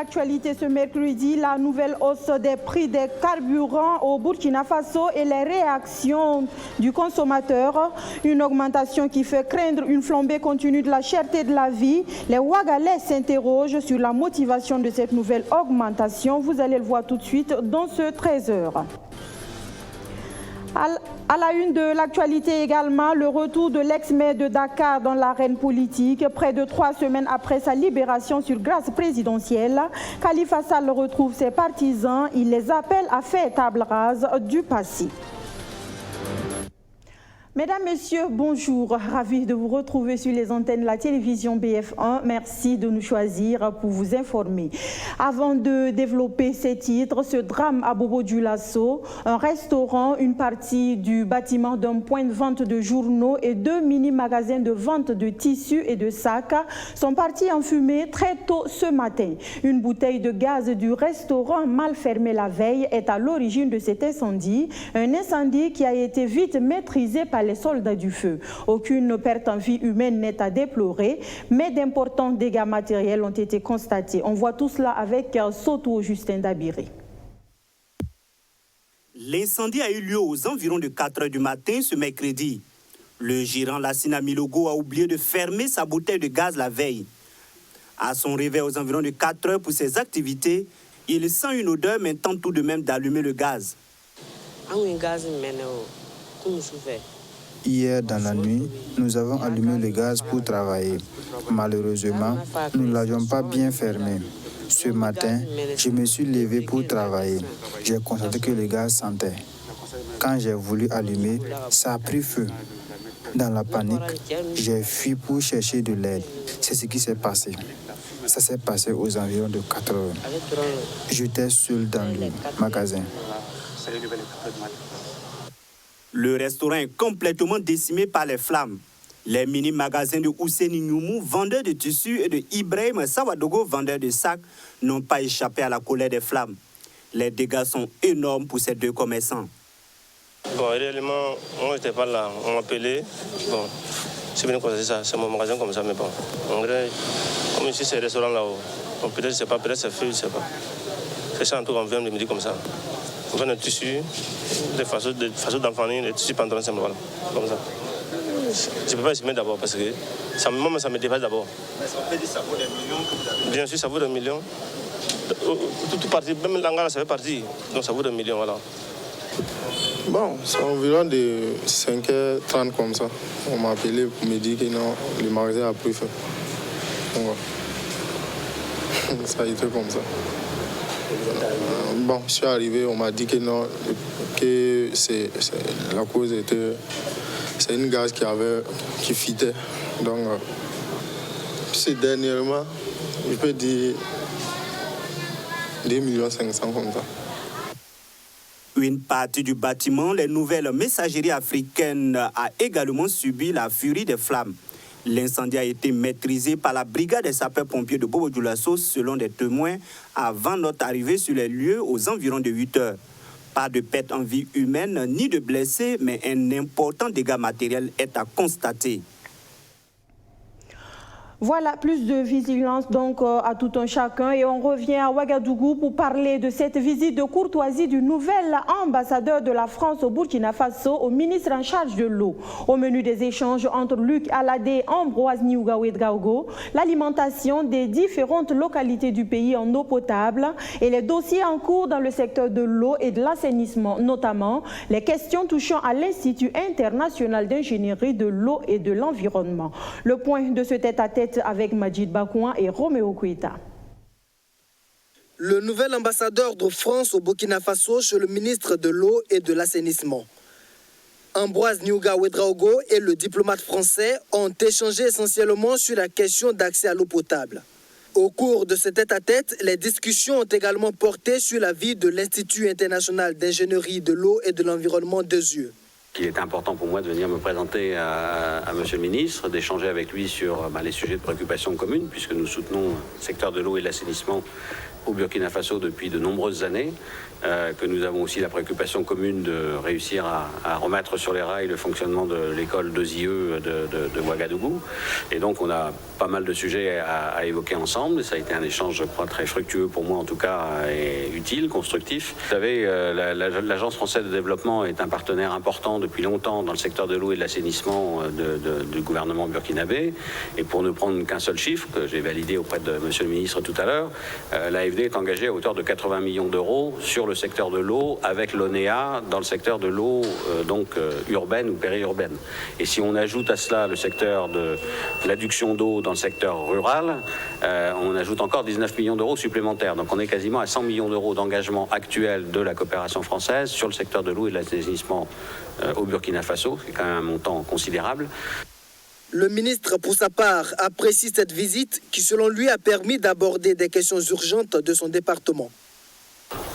l'actualité ce mercredi, la nouvelle hausse des prix des carburants au Burkina Faso et les réactions du consommateur. Une augmentation qui fait craindre une flambée continue de la cherté de la vie. Les Ouagalais s'interrogent sur la motivation de cette nouvelle augmentation. Vous allez le voir tout de suite dans ce 13h. À la une de l'actualité également, le retour de l'ex-maire de Dakar dans l'arène politique. Près de 3 semaines après sa libération sur grâce présidentielle, Khalifa Sall retrouve ses partisans. Il les appelle à faire table rase du passé. Mesdames, Messieurs, bonjour. Ravi de vous retrouver sur les antennes de la télévision BF1. Merci de nous choisir pour vous informer. Avant de développer ces titres, ce drame à Bobo-Dioulasso, un restaurant, une partie du bâtiment d'un point de vente de journaux et 2 mini-magasins de vente de tissus et de sacs sont partis en fumée très tôt ce matin. Une bouteille de gaz du restaurant mal fermée la veille est à l'origine de cet incendie. Un incendie qui a été vite maîtrisé par les soldats du feu. Aucune perte en vie humaine n'est à déplorer, mais d'importants dégâts matériels ont été constatés. On voit tout cela avec Soto Justin Dabiré. L'incendie a eu lieu aux environs de 4 h du matin ce mercredi. Le gérant Lassina Milogo a oublié de fermer sa bouteille de gaz la veille. À son réveil aux environs de 4 h pour ses activités, il sent une odeur mais tente tout de même d'allumer le gaz. Hier dans la nuit, nous avons allumé le gaz pour travailler. Malheureusement, nous ne l'avions pas bien fermé. Ce matin, je me suis levé pour travailler. J'ai constaté que le gaz sentait. Quand j'ai voulu allumer, ça a pris feu. Dans la panique, j'ai fui pour chercher de l'aide. C'est ce qui s'est passé. Ça s'est passé aux environs de 4 h. J'étais seul dans le magasin. Le restaurant est complètement décimé par les flammes. Les mini-magasins de Ouseni Nyoumou, vendeur de tissus, et de Ibrahim Sawadogo, vendeur de sacs, n'ont pas échappé à la colère des flammes. Les dégâts sont énormes pour ces 2 commerçants. Bon, réellement, moi, je n'étais pas là. On m'a appelé. Bon, c'est bien constaté ça. C'est mon magasin comme ça, mais bon. En vrai, comme ici, c'est un restaurant là-haut. Bon, peut-être, je ne sais pas, peut-être c'est feu, je ne sais pas. C'est ça, en tout cas, on vient de me dire comme ça. On vend des tissus, des façons d'enfanter, des tissus pantalons, voilà, comme ça. Je ne peux pas estimer d'abord parce que ça me dépasse d'abord. Mais ça peut dire ça vaut des millions? Bien sûr, ça vaut des millions. Tout parti, même l'angala, ça fait partie. Donc ça vaut des millions, voilà. Bon, c'est environ de 5 h 30 comme ça. On m'a appelé pour me dire que non, le magasin a pris feu. Donc, voilà. Ça a été comme ça. Bon, je suis arrivé, on m'a dit que non, que la cause était... C'est une gaz qui fitait. Donc, c'est dernièrement, je peux dire 2,5 millions comme ça. Une partie du bâtiment, les nouvelles messageries africaines, a également subi la furie des flammes. L'incendie a été maîtrisé par la brigade des sapeurs-pompiers de Bobo-Dioulasso selon des témoins avant notre arrivée sur les lieux aux environs de 8 h. Pas de perte en vie humaine ni de blessés, mais un important dégât matériel est à constater. Voilà, plus de vigilance donc à tout un chacun. Et on revient à Ouagadougou pour parler de cette visite de courtoisie du nouvel ambassadeur de la France au Burkina Faso au ministre en charge de l'eau. Au menu des échanges entre Luc Aladé et Ambroise Niougaoué-Draogo, l'alimentation des différentes localités du pays en eau potable et les dossiers en cours dans le secteur de l'eau et de l'assainissement, notamment les questions touchant à l'Institut international d'ingénierie de l'eau et de l'environnement. Le point de ce tête-à-tête avec Majid Bakouan et Roméo Kouita. Le nouvel ambassadeur de France au Burkina Faso chez le ministre de l'eau et de l'assainissement. Ambroise Niougaoué-Draogo et le diplomate français ont échangé essentiellement sur la question d'accès à l'eau potable. Au cours de ce tête-à-tête, les discussions ont également porté sur la vie de l'Institut international d'ingénierie de l'eau et de l'environnement d'Ezieux. Il est important pour moi de venir me présenter à Monsieur le ministre, d'échanger avec lui sur les sujets de préoccupation commune, puisque nous soutenons le secteur de l'eau et de l'assainissement au Burkina Faso depuis de nombreuses années, que nous avons aussi la préoccupation commune de réussir à remettre sur les rails le fonctionnement de l'école 2IE de Ouagadougou. Et donc on a pas mal de sujets à évoquer ensemble. Ça a été un échange, je crois, très fructueux pour moi en tout cas, et utile, constructif. Vous savez, l'Agence française de développement est un partenaire important depuis longtemps dans le secteur de l'eau et de l'assainissement du gouvernement burkinabé. Et pour ne prendre qu'un seul chiffre, que j'ai validé auprès de Monsieur le ministre tout à l'heure, l'AFD est engagée à hauteur de 80 millions d'euros sur le secteur de l'eau avec l'ONEA dans le secteur de l'eau urbaine ou périurbaine. Et si on ajoute à cela le secteur de l'adduction d'eau dans le secteur rural, on ajoute encore 19 millions d'euros supplémentaires. Donc on est quasiment à 100 millions d'euros d'engagement actuel de la coopération française sur le secteur de l'eau et de l'assainissement au Burkina Faso. C'est quand même un montant considérable. Le ministre, pour sa part, apprécie cette visite qui, selon lui, a permis d'aborder des questions urgentes de son département.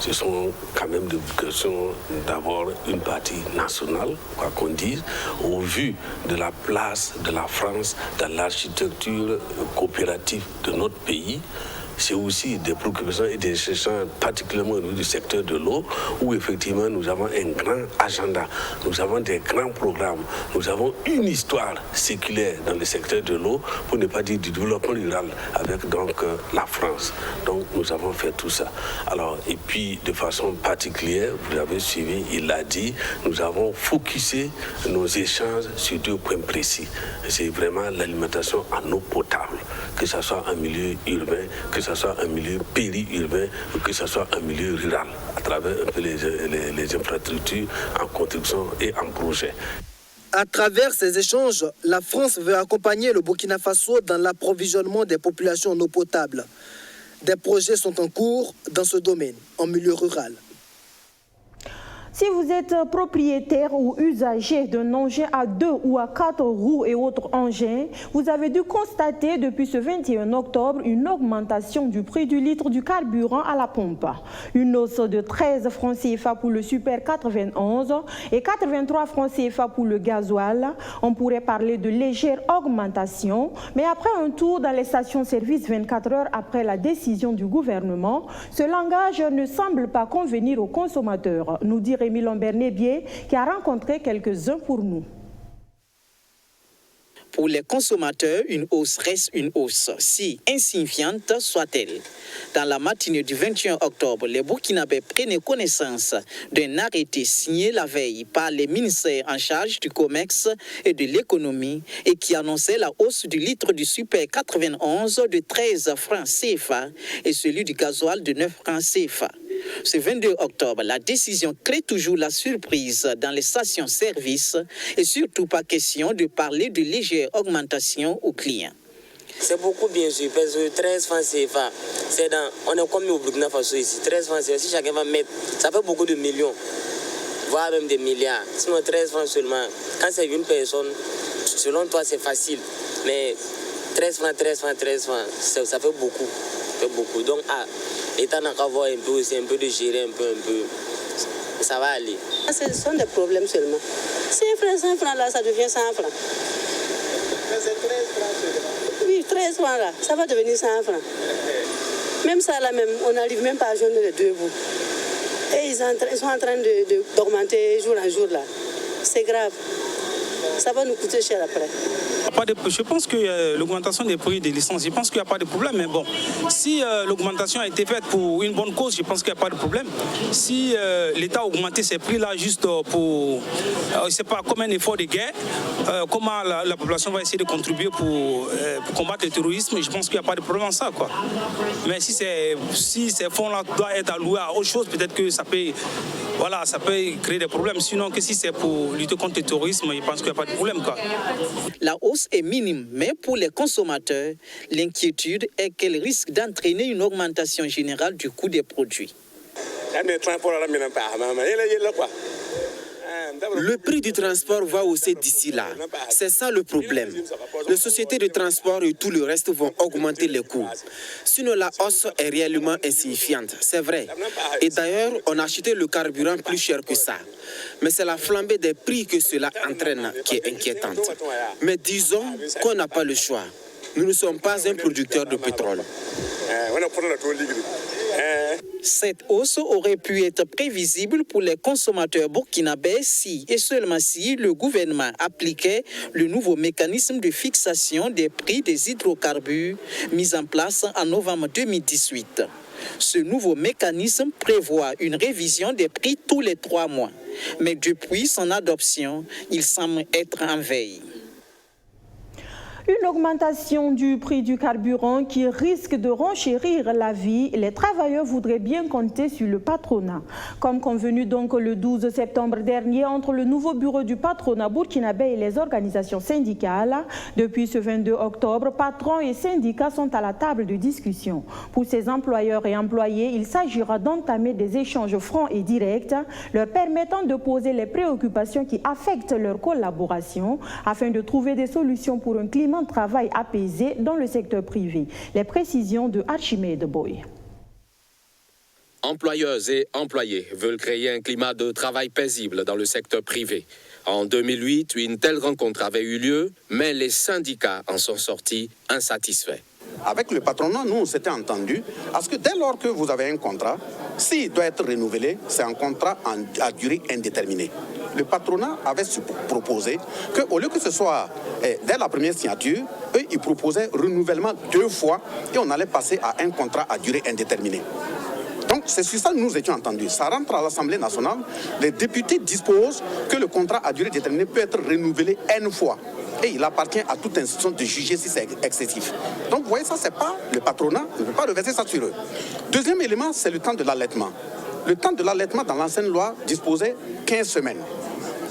Ce sont quand même des questions d'avoir une partie nationale, quoi qu'on dise, au vu de la place de la France dans l'architecture coopérative de notre pays. C'est aussi des préoccupations et des échanges, particulièrement au niveau du secteur de l'eau, où effectivement nous avons un grand agenda, nous avons des grands programmes, nous avons une histoire séculaire dans le secteur de l'eau, pour ne pas dire du développement rural, avec donc la France. Donc nous avons fait tout ça. Alors, et puis de façon particulière, vous l'avez suivi, il l'a dit, nous avons focusé nos échanges sur deux points précis. C'est vraiment l'alimentation en eau potable, que ce soit en milieu urbain, que ce soit un milieu périurbain ou que ce soit un milieu rural, à travers un peu les infrastructures en construction et en projet. À travers ces échanges, la France veut accompagner le Burkina Faso dans l'approvisionnement des populations en eau potable. Des projets sont en cours dans ce domaine, en milieu rural. Si vous êtes propriétaire ou usager d'un engin à 2 ou à 4 roues et autres engins, vous avez dû constater depuis ce 21 octobre une augmentation du prix du litre du carburant à la pompe. Une hausse de 13 francs CFA pour le Super 91 et 83 francs CFA pour le gasoil. On pourrait parler de légère augmentation, mais après un tour dans les stations-service 24 heures après la décision du gouvernement, ce langage ne semble pas convenir aux consommateurs, nous dit Rémi Lambert-Nébier, qui a rencontré quelques-uns pour nous. Pour les consommateurs, une hausse reste une hausse, si insignifiante soit-elle. Dans la matinée du 21 octobre, les Burkinabés prenaient connaissance d'un arrêté signé la veille par les ministères en charge du commerce et de l'économie et qui annonçait la hausse du litre du Super 91 de 13 francs CFA et celui du gasoil de 9 francs CFA. Ce 22 octobre, la décision crée toujours la surprise dans les stations-service et surtout pas question de parler de légère augmentation aux clients. C'est beaucoup bien sûr, parce que 13 francs CFA, on est comme au Burkina Faso ici, 13 francs CFA, si chacun va mettre, ça fait beaucoup de millions, voire même des milliards. Sinon 13 francs seulement, quand c'est une personne, selon toi c'est facile, mais 13 francs, ça fait beaucoup. Donc, l'État n'a qu'à voir un peu aussi, un peu de gérer, un peu, ça va aller. Ce sont des problèmes seulement. 100 francs là, ça devient 100 francs. C'est 13 francs seulement. Oui, 13 francs là, ça va devenir 100 francs. Même ça là, même, on n'arrive même pas à joindre les deux bouts. Et ils sont en train d'augmenter jour en jour là. C'est grave. Ça va nous coûter cher après. Je pense que l'augmentation des prix des licences, je pense qu'il n'y a pas de problème. Mais bon, si l'augmentation a été faite pour une bonne cause, je pense qu'il n'y a pas de problème. Si l'État a augmenté ces prix-là juste pour, c'est pas comme un effort de guerre, comment la population va essayer de contribuer pour combattre le terrorisme, je pense qu'il n'y a pas de problème en ça, quoi. Mais si ces fonds-là doivent être alloués à autre chose, peut-être que ça peut créer des problèmes. Sinon, que si c'est pour lutter contre le terrorisme, je pense qu'il n'y a pas de problème, quoi. La hausse est minime, mais pour les consommateurs, l'inquiétude est qu'elle risque d'entraîner une augmentation générale du coût des produits. Le prix du transport va hausser d'ici là. C'est ça le problème. Les sociétés de transport et tout le reste vont augmenter les coûts. Sinon, la hausse est réellement insignifiante, c'est vrai. Et d'ailleurs, on a acheté le carburant plus cher que ça. Mais c'est la flambée des prix que cela entraîne qui est inquiétante. Mais disons qu'on n'a pas le choix. Nous ne sommes pas un producteur de pétrole. Cette hausse aurait pu être prévisible pour les consommateurs burkinabés si et seulement si le gouvernement appliquait le nouveau mécanisme de fixation des prix des hydrocarbures mis en place en novembre 2018. Ce nouveau mécanisme prévoit une révision des prix tous les 3 mois. Mais depuis son adoption, il semble être en veille. Une augmentation du prix du carburant qui risque de renchérir la vie. Les travailleurs voudraient bien compter sur le patronat. Comme convenu donc le 12 septembre dernier entre le nouveau bureau du patronat burkinabé et les organisations syndicales, depuis ce 22 octobre, patrons et syndicats sont à la table de discussion. Pour ces employeurs et employés, il s'agira d'entamer des échanges francs et directs, leur permettant de poser les préoccupations qui affectent leur collaboration afin de trouver des solutions pour un climat de travail apaisé dans le secteur privé. Les précisions de Archimede Boy. Employeurs et employés veulent créer un climat de travail paisible dans le secteur privé. En 2008, une telle rencontre avait eu lieu, mais les syndicats en sont sortis insatisfaits. Avec le patronat, nous, on s'était entendu, parce que dès lors que vous avez un contrat, s'il doit être renouvelé, c'est un contrat à durée indéterminée. Le patronat avait proposé qu'au lieu que ce soit dès la première signature, eux, ils proposaient renouvellement 2 fois et on allait passer à un contrat à durée indéterminée. Donc, c'est sur ça que nous étions entendus. Ça rentre à l'Assemblée nationale. Les députés disposent que le contrat à durée déterminée peut être renouvelé N fois. Et il appartient à toute institution de juger si c'est excessif. Donc, vous voyez, ça, c'est pas le patronat, ne peut pas reverser ça sur eux. Deuxième élément, c'est le temps de l'allaitement. Le temps de l'allaitement dans l'ancienne loi disposait 15 semaines.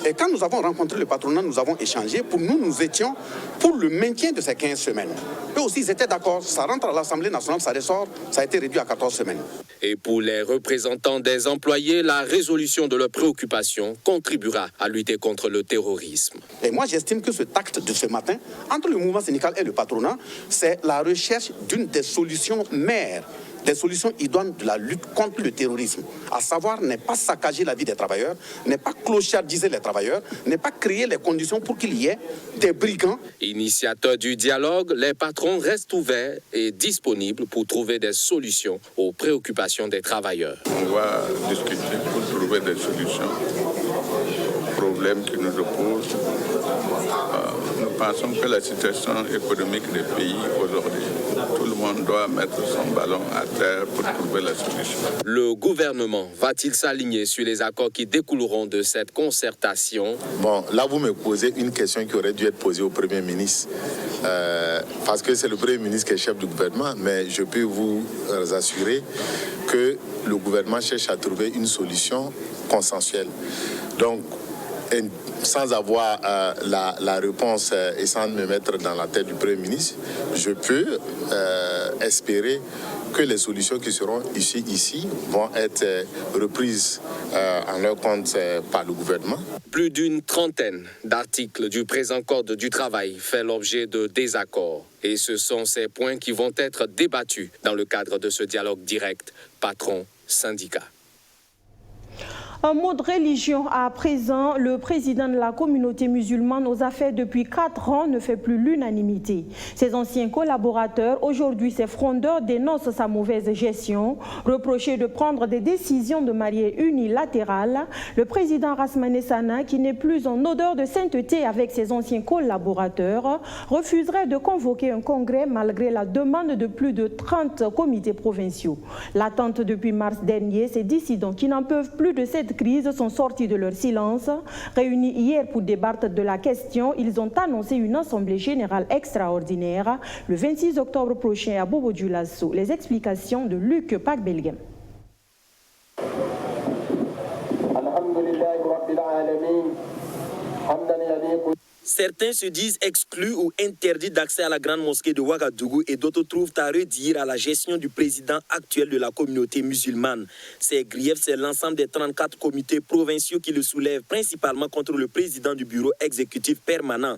Et quand nous avons rencontré le patronat, nous avons échangé. Pour nous, nous étions pour le maintien de ces 15 semaines. Eux aussi, ils étaient d'accord. Ça rentre à l'Assemblée nationale, ça ressort, ça a été réduit à 14 semaines. Et pour les représentants des employés, la résolution de leurs préoccupations contribuera à lutter contre le terrorisme. Et moi, j'estime que cet acte de ce matin, entre le mouvement syndical et le patronat, c'est la recherche d'une des solutions mères, des solutions idoines de la lutte contre le terrorisme. À savoir, n'est pas saccager la vie des travailleurs, n'est pas clochardiser les travailleurs, n'est pas créer les conditions pour qu'il y ait des brigands. Initiateurs du dialogue, les patrons restent ouverts et disponibles pour trouver des solutions aux préoccupations des travailleurs. On va discuter pour trouver des solutions aux problèmes qui nous opposent. Nous pensons que la situation économique des pays aujourd'hui, tout le monde doit mettre son ballon à terre pour trouver la solution. Le gouvernement va-t-il s'aligner sur les accords qui découleront de cette concertation? Bon, là vous me posez une question qui aurait dû être posée au Premier ministre, parce que c'est le Premier ministre qui est chef du gouvernement, mais je peux vous assurer que le gouvernement cherche à trouver une solution consensuelle. Donc, sans avoir la réponse et sans me mettre dans la tête du Premier ministre, je peux espérer que les solutions qui seront ici vont être reprises en leur compte par le gouvernement. Plus d'une trentaine d'articles du présent Code du travail fait l'objet de désaccords. Et ce sont ces points qui vont être débattus dans le cadre de ce dialogue direct patron-syndicat. Un mot de religion à présent. Le président de la communauté musulmane aux affaires depuis 4 ans ne fait plus l'unanimité. Ses anciens collaborateurs, aujourd'hui ses frondeurs, dénoncent sa mauvaise gestion, reprochés de prendre des décisions de manière unilatérale. Le président Rasmane Sana, qui n'est plus en odeur de sainteté avec ses anciens collaborateurs, refuserait de convoquer un congrès malgré la demande de plus de 30 comités provinciaux. L'attente depuis mars dernier, ces dissidents qui n'en peuvent plus de cette crise sont sortis de leur silence. Réunis hier pour débattre de la question, ils ont annoncé une assemblée générale extraordinaire le 26 octobre prochain à Bobo Dioulasso. Les explications de Luc Pakbelgem. Certains se disent exclus ou interdits d'accès à la grande mosquée de Ouagadougou et d'autres trouvent à redire à la gestion du président actuel de la communauté musulmane. Ces griefs, c'est l'ensemble des 34 comités provinciaux qui le soulèvent, principalement contre le président du bureau exécutif permanent.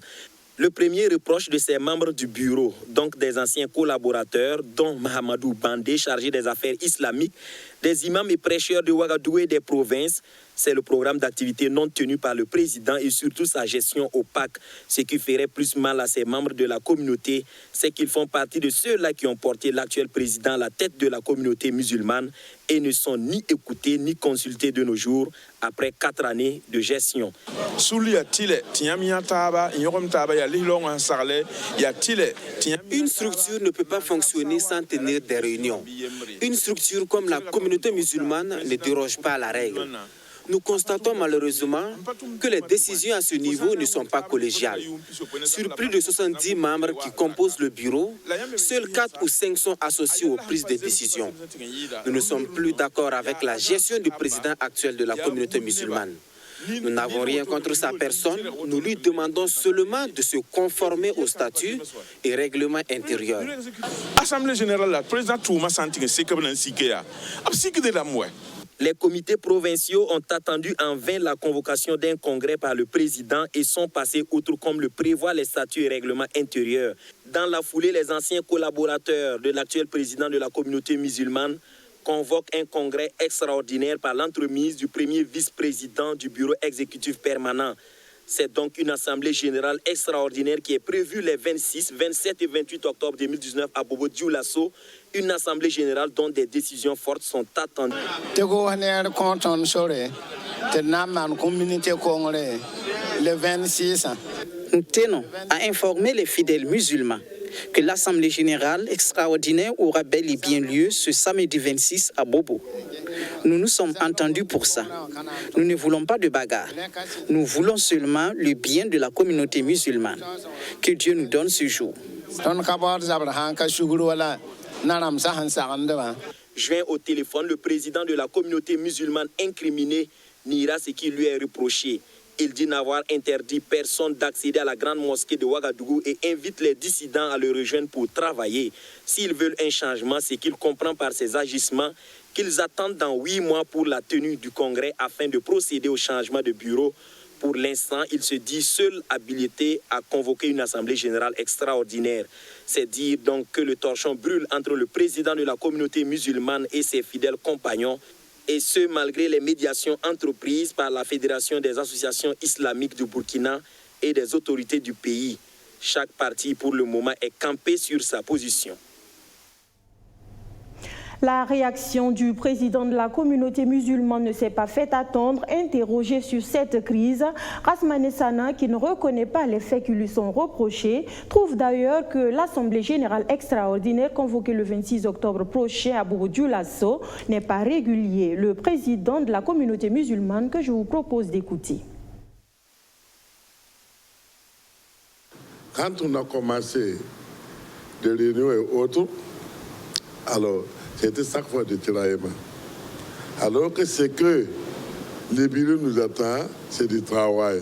Le premier reproche de ses membres du bureau, donc des anciens collaborateurs, dont Mahamadou Bandé, chargé des affaires islamiques, des imams et prêcheurs de Ouagadougou et des provinces. C'est le programme d'activité non tenu par le président et surtout sa gestion opaque. Ce qui ferait plus mal à ces membres de la communauté, c'est qu'ils font partie de ceux-là qui ont porté l'actuel président à la tête de la communauté musulmane et ne sont ni écoutés ni consultés de nos jours après 4 années de gestion. Une structure ne peut pas fonctionner sans tenir des réunions. Une structure comme la communauté musulmane ne déroge pas à la règle. Nous constatons malheureusement que les décisions à ce niveau ne sont pas collégiales. Sur plus de 70 membres qui composent le bureau, seuls 4 ou 5 sont associés aux prises de décision. Nous ne sommes plus d'accord avec la gestion du président actuel de la communauté musulmane. Nous n'avons rien contre sa personne, nous lui demandons seulement de se conformer aux statuts et règlements intérieurs. Assemblée générale, le président Touma Santingue, c'est comme un sikéa. De la mouette. Les comités provinciaux ont attendu en vain la convocation d'un congrès par le président et sont passés outre comme le prévoient les statuts et règlements intérieurs. Dans la foulée, les anciens collaborateurs de l'actuel président de la communauté musulmane convoquent un congrès extraordinaire par l'entremise du premier vice-président du bureau exécutif permanent. C'est donc une assemblée générale extraordinaire qui est prévue les 26, 27 et 28 octobre 2019 à Bobo Dioulasso. Une assemblée générale dont des décisions fortes sont attendues. Le 26. Nous tenons à informer les fidèles musulmans que l'assemblée générale extraordinaire aura bel et bien lieu ce samedi 26 à Bobo. Nous nous sommes entendus pour ça. Nous ne voulons pas de bagarre. Nous voulons seulement le bien de la communauté musulmane. Que Dieu nous donne ce jour. Joint au téléphone, le président de la communauté musulmane incriminé niera ce qui lui est reproché. Il dit n'avoir interdit personne d'accéder à la grande mosquée de Ouagadougou et invite les dissidents à le rejoindre pour travailler. S'ils veulent un changement, c'est qu'il comprend par ses agissements qu'ils attendent dans 8 mois pour la tenue du congrès afin de procéder au changement de bureau. Pour l'instant, il se dit seul habilité à convoquer une assemblée générale extraordinaire. C'est dire donc que le torchon brûle entre le président de la communauté musulmane et ses fidèles compagnons, et ce malgré les médiations entreprises par la Fédération des associations islamiques du Burkina et des autorités du pays. Chaque parti pour le moment est campé sur sa position. La réaction du président de la communauté musulmane ne s'est pas fait attendre. Interrogé sur cette crise, Rasmane Sana, qui ne reconnaît pas les faits qui lui sont reprochés, trouve d'ailleurs que l'Assemblée générale extraordinaire convoquée le 26 octobre prochain à Bobo Dioulasso n'est pas régulier. Le président de la communauté musulmane que je vous propose d'écouter. Quand on a commencé des réunions et autres, alors c'était chaque fois des tiraillements. Alors que ce que les bureaux nous attendent, c'est du travail.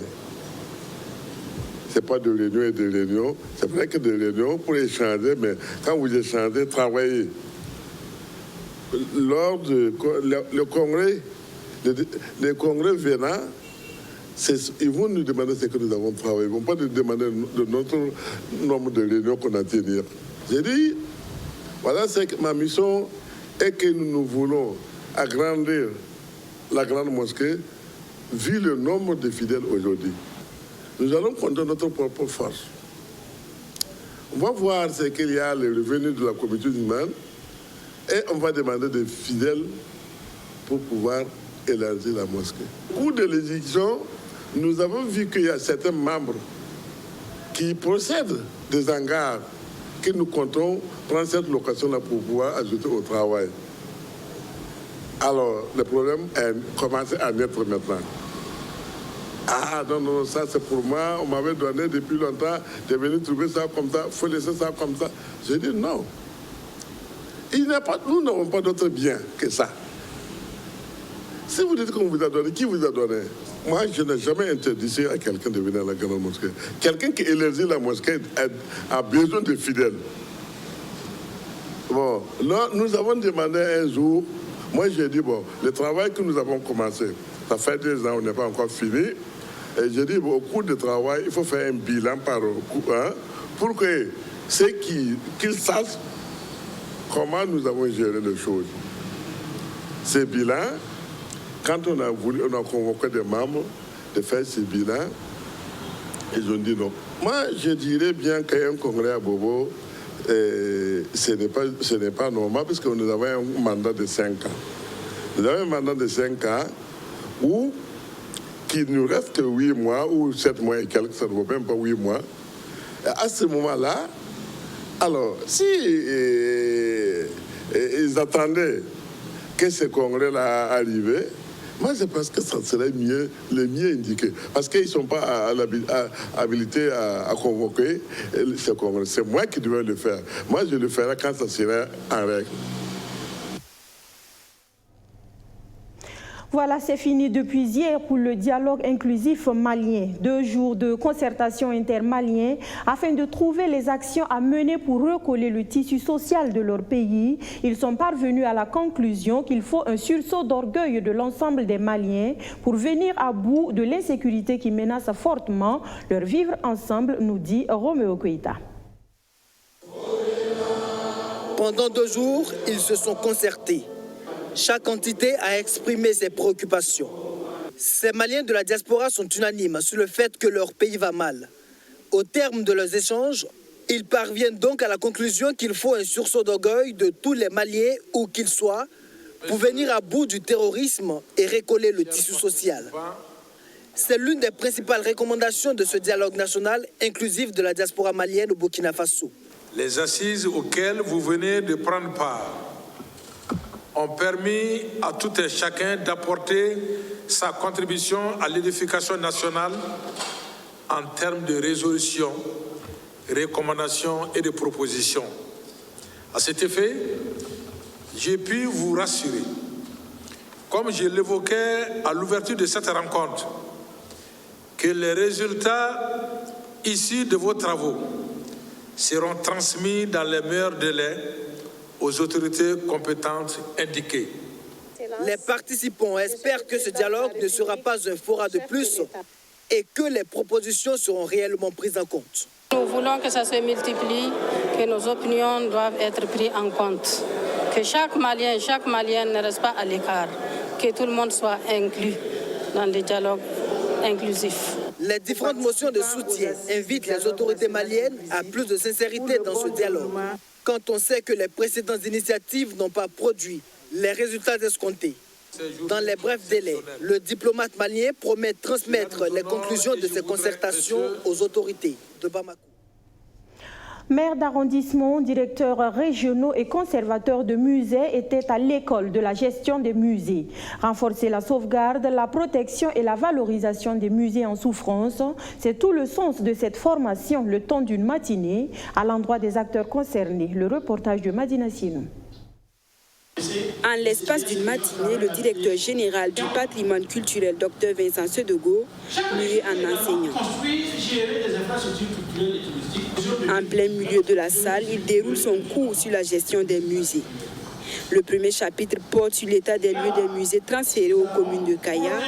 Ce n'est pas de réunion et de réunion. C'est vrai que des réunions pour échanger, mais quand vous échangez, travaillez. Lors du congrès, le congrès venant, ils vont nous demander ce que nous avons travaillé. Ils ne vont pas nous demander de notre nombre de réunions qu'on a tenir. J'ai dit, voilà, c'est ma mission est que nous voulons agrandir la grande mosquée vu le nombre de fidèles aujourd'hui. Nous allons compter notre propre force. On va voir ce qu'il y a, les revenus de la communauté musulmane, et on va demander des fidèles pour pouvoir élargir la mosquée. Au cours de l'élection, nous avons vu qu'il y a certains membres qui possèdent des hangars que nous comptons prendre cette location-là pour pouvoir ajouter au travail. Alors, le problème commence à naître maintenant. Ah non, ça c'est pour moi, on m'avait donné depuis longtemps, de venir trouver ça comme ça, il faut laisser ça comme ça. J'ai dit non. Nous n'avons pas d'autre bien que ça. Si vous dites qu'on vous a donné, qui vous a donné? Moi, je n'ai jamais interdit à quelqu'un de venir à la grande mosquée. Quelqu'un qui élargit la mosquée a besoin de fidèles. Bon, là, nous avons demandé un jour, moi j'ai dit, bon, le travail que nous avons commencé, ça fait 2 ans, on n'est pas encore fini. Et j'ai dit, bon, au cours du travail, il faut faire un bilan par pour que ceux qu'ils sachent comment nous avons géré les choses. ce bilan, quand on a convoqué des membres de faire ce bilan, ils ont dit non. Moi, je dirais bien qu'un congrès à Bobo, ce n'est pas normal parce que nous avons un mandat de 5 ans. Nous avons un mandat de 5 ans où qu'il nous reste que 8 mois ou 7 mois et quelques, ça ne vaut même pas 8 mois. Et à ce moment-là, alors, si ils attendaient que ce congrès-là arrive, moi je pense que ça serait le mieux indiqué. Parce qu'ils ne sont pas habilités à convoquer ce congrès. C'est moi qui devais le faire. Moi je le ferai quand ça sera en règle. Voilà, c'est fini depuis hier pour le dialogue inclusif malien. 2 jours de concertation intermalien afin de trouver les actions à mener pour recoller le tissu social de leur pays. Ils sont parvenus à la conclusion qu'il faut un sursaut d'orgueil de l'ensemble des Maliens pour venir à bout de l'insécurité qui menace fortement leur vivre ensemble, nous dit Roméo Keïta. Pendant 2 jours, ils se sont concertés. Chaque entité a exprimé ses préoccupations. Ces Maliens de la diaspora sont unanimes sur le fait que leur pays va mal. Au terme de leurs échanges, ils parviennent donc à la conclusion qu'il faut un sursaut d'orgueil de tous les Maliens, où qu'ils soient, pour venir à bout du terrorisme et recoller le tissu social. C'est l'une des principales recommandations de ce dialogue national inclusif de la diaspora malienne au Burkina Faso. Les assises auxquelles vous venez de prendre part ont permis à tout et chacun d'apporter sa contribution à l'édification nationale en termes de résolution, recommandations et de propositions. À cet effet, j'ai pu vous rassurer, comme je l'évoquais à l'ouverture de cette rencontre, que les résultats issus de vos travaux seront transmis dans les meilleurs délais aux autorités compétentes indiquées. Les participants espèrent que ce dialogue ne sera pas un fora de plus et que les propositions seront réellement prises en compte. Nous voulons que ça se multiplie, que nos opinions doivent être prises en compte, que chaque Malien ne reste pas à l'écart, que tout le monde soit inclus dans le dialogue inclusif. Les différentes motions de soutien invitent les autorités maliennes à plus de sincérité dans ce dialogue. Quand on sait que les précédentes initiatives n'ont pas produit les résultats escomptés. Dans les brefs délais, le diplomate malien promet de transmettre les conclusions de ces concertations aux autorités de Bamako. Maires d'arrondissement, directeurs régionaux et conservateurs de musées étaient à l'école de la gestion des musées. Renforcer la sauvegarde, la protection et la valorisation des musées en souffrance, c'est tout le sens de cette formation le temps d'une matinée à l'endroit des acteurs concernés. Le reportage de Madina Sinou. En l'espace d'une matinée, le directeur général du patrimoine culturel, Dr Vincent Sedogo, muet en enseignant. En plein milieu de la salle, il déroule son cours sur la gestion des musées. Le premier chapitre porte sur l'état des lieux des musées transférés aux communes de Kaya,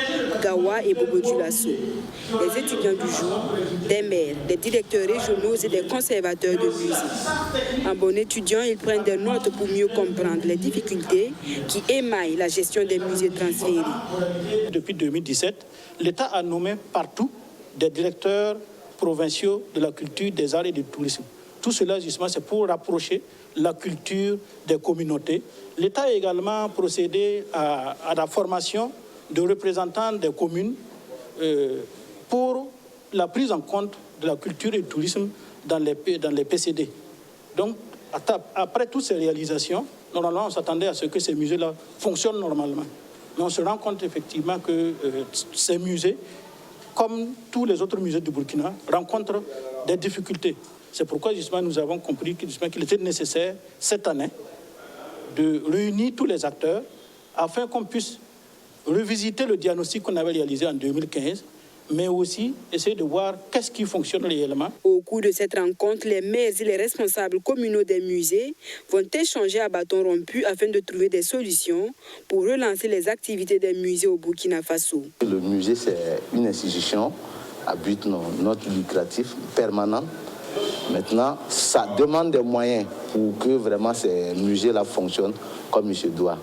Gawa et Bobo-Dioulasso. Les étudiants du jour, des maires, des directeurs régionaux et des conservateurs de musées. En bon étudiant, ils prennent des notes pour mieux comprendre les difficultés qui émaillent la gestion des musées transférés. Depuis 2017, l'État a nommé partout des directeurs provinciaux de la culture, des arts et du tourisme. Tout cela, justement, c'est pour rapprocher la culture des communautés. L'État a également procédé à la formation de représentants des communes pour la prise en compte de la culture et du tourisme dans les PCD. Donc, après toutes ces réalisations, normalement, on s'attendait à ce que ces musées-là fonctionnent normalement. Mais on se rend compte effectivement que ces musées, comme tous les autres musées du Burkina, rencontrent des difficultés. C'est pourquoi justement nous avons compris qu'il était nécessaire cette année de réunir tous les acteurs afin qu'on puisse revisiter le diagnostic qu'on avait réalisé en 2015, mais aussi essayer de voir qu'est-ce qui fonctionne réellement. Au cours de cette rencontre, les maires et les responsables communaux des musées vont échanger à bâton rompu afin de trouver des solutions pour relancer les activités des musées au Burkina Faso. Le musée, c'est une institution à but non lucratif, permanent. Maintenant, ça demande des moyens pour que vraiment ces musées-là fonctionnent comme il se doit.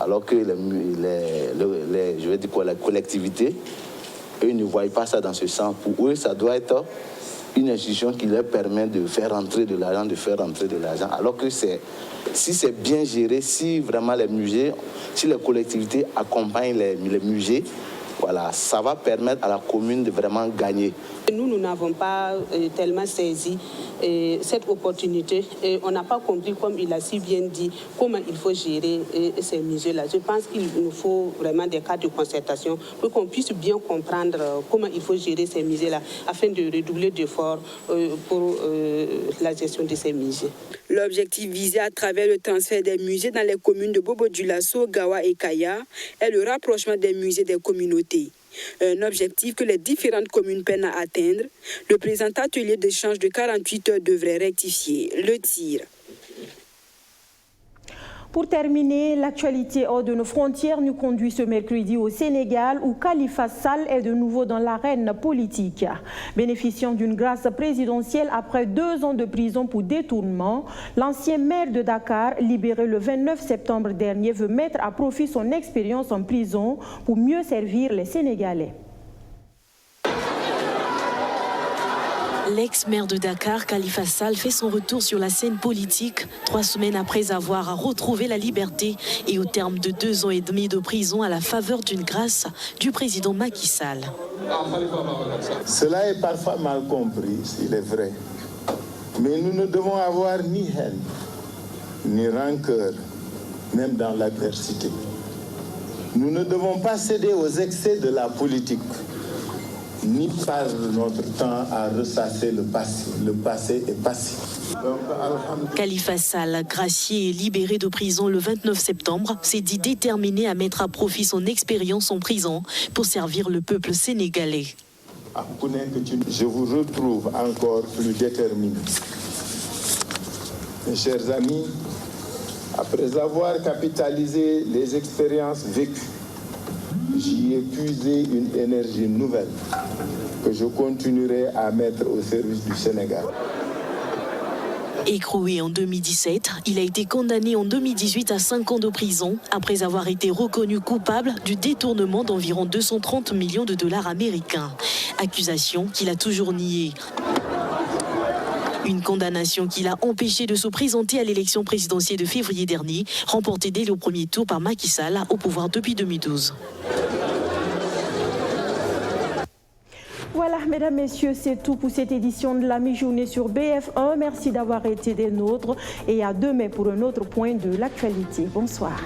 alors que je vais dire quoi, la collectivité, eux ne voient pas ça dans ce sens. Pour eux, ça doit être une institution qui leur permet de faire rentrer de l'argent, alors que si c'est bien géré, si vraiment les musées, si les collectivités accompagnent les musées, voilà, ça va permettre à la commune de vraiment gagner. Nous n'avons pas tellement saisi cette opportunité et on n'a pas compris, comme il a si bien dit, comment il faut gérer ces musées-là. Je pense qu'il nous faut vraiment des cas de concertation pour qu'on puisse bien comprendre comment il faut gérer ces musées-là afin de redoubler d'efforts pour la gestion de ces musées. L'objectif visé à travers le transfert des musées dans les communes de Bobo-Dioulasso, Gawa et Kaya est le rapprochement des musées des communautés. Un objectif que les différentes communes peinent à atteindre. Le présent atelier d'échange de 48 heures devrait rectifier le tir. Pour terminer, l'actualité hors de nos frontières nous conduit ce mercredi au Sénégal où Khalifa Sall est de nouveau dans l'arène politique. Bénéficiant d'une grâce présidentielle après 2 ans de prison pour détournement, l'ancien maire de Dakar, libéré le 29 septembre dernier, veut mettre à profit son expérience en prison pour mieux servir les Sénégalais. L'ex-maire de Dakar, Khalifa Sall, fait son retour sur la scène politique 3 semaines après avoir retrouvé la liberté et au terme de 2 ans et demi de prison à la faveur d'une grâce du président Macky Sall. Cela est parfois mal compris, il est vrai. Mais nous ne devons avoir ni haine, ni rancœur, même dans l'adversité. Nous ne devons pas céder aux excès de la politique, ni perdre notre temps à ressasser le passé. Le passé est passé. Khalifa Sall, gracié et libéré de prison le 29 septembre, s'est dit déterminé à mettre à profit son expérience en prison pour servir le peuple sénégalais. Je vous retrouve encore plus déterminé. Mes chers amis, après avoir capitalisé les expériences vécues, j'y ai puisé une énergie nouvelle que je continuerai à mettre au service du Sénégal. Écroué en 2017, il a été condamné en 2018 à 5 ans de prison après avoir été reconnu coupable du détournement d'environ 230 millions de dollars américains. Accusation qu'il a toujours niée. Une condamnation qui l'a empêché de se présenter à l'élection présidentielle de février dernier, remportée dès le premier tour par Macky Sall, au pouvoir depuis 2012. Voilà, mesdames, messieurs, c'est tout pour cette édition de la mi-journée sur BF1. Merci d'avoir été des nôtres et à demain pour un autre point de l'actualité. Bonsoir.